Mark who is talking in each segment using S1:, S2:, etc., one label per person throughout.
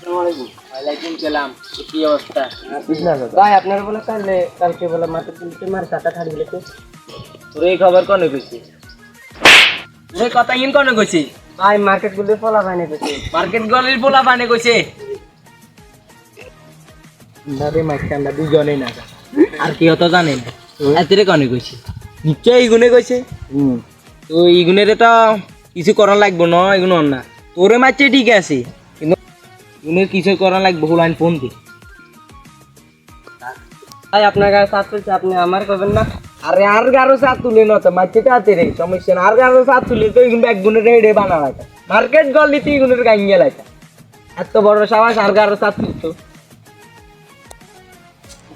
S1: ওয়ালাইকুম সালাম। কি অবস্থা?
S2: ভাই আপনার বলে কালকে বলে মার্কেট মার কাটা ছাড়ি গেছে।
S1: তোর এই খবর কনে কইছি? তোর কথা ইন কনে কইছি?
S2: ভাই মার্কেট গুলো ফলা পাইনি কইছে।
S1: মার্কেট গলির পোলা পানে কইছে।
S2: দাদে মাইকান্ডা দুজনেই না।
S1: আর কি হতো জানেন? এতরে কনে কইছি? নিশ্চয় ইগুনে কইছে। তো ইগুনের তো কিছু করার লাগবো না, এগুলো না। তোরে মারছে ঠিক আছে, কিন্তু ইগুনের কিছু করার লাগবো। হুলাইন ফোন দি।
S2: ভাই আপনার গায়ে সাত তুলছে, আপনি আমার করবেন না?
S1: আরে আর গারো সাত তুলে না তো মারছে তাতে রে, সমস্যা না। আর গারো সাত তুলে তো ইগুন এক গুণের রেডে বানা লাগে। মার্কেট গলিতে ইগুনের গাঙ্গিয়া লাগে। এত বড় সাবাস আর গারো সাত তুলতো।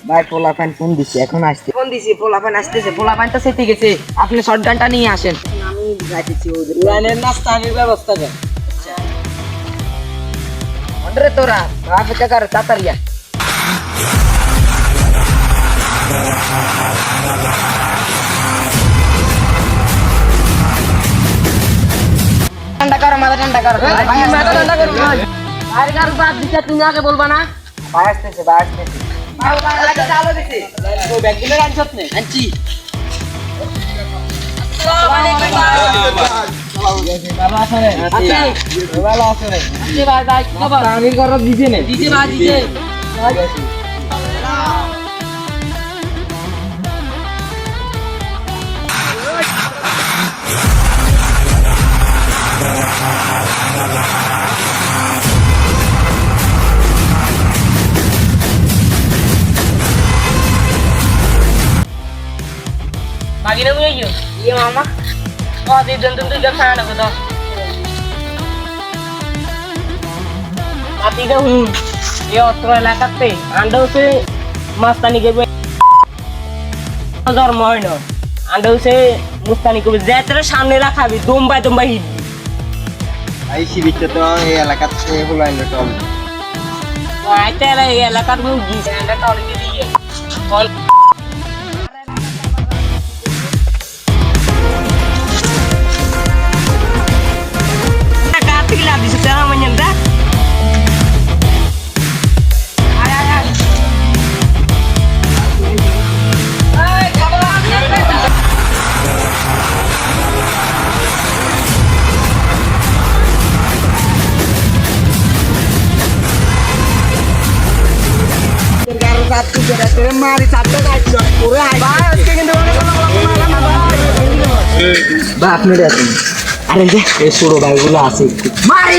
S2: ভাই পোলাপান ফোন দিছি, এখন আসছে।
S1: ফোন দিছি, পোলাপান আসতেছে। পোলাপান তো সেটে গেছে। আপনি শর্টগানটা নিয়ে আসেন।
S2: আমি যাইতেছি ওদের।
S1: উড়ানের নাস্তানির ব্যবস্থা কর।
S2: অন্ডরে তোরা অপেক্ষা কর, তাড়াতাড়ি আয়।
S1: ঠান্ডা করো, মাথা ঠান্ডা করো। মাথা ঠান্ডা করো। আর কার বাদ দিতে তুমি আগে বলবা না?
S2: ভাই আসতেছে, ভাই আসতেছে।
S1: আগে চালো দিছি। ও ব্যাগগুলো আনছত নে? আনছি। আসসালামু আলাইকুম ভাই। বাবা আসলে। আচ্ছা। ভালো আসলে। জি ভাই ভাই খবর। আমি করব দিছে নে? দিছে ভাই দিছে। Bagina mo yun? Iya mama. Oh, di doon ka sana ko to. Pati ka hun. Yo, otro eলাকাত pe. Ando se mastani ke জন্ম হয় না। আন্ডা se মুস্তানি কবে যেতরে সামনে রাখাবি দম্বাই হিট।
S2: ভাই শিবিরটা তো এই এলাকাতে হলাইলো টল।
S1: আইতে এই এলাকার মুগি আন্ডা টলে দিয়ে। কল
S2: মারি চাপটা গাইছ পুরো হাই ভাই আজকে কিন্তু অনেক ভালো না ভাই। বা আপনি আছেন? আরে যে এই ছোট ভাইগুলো আছে মারি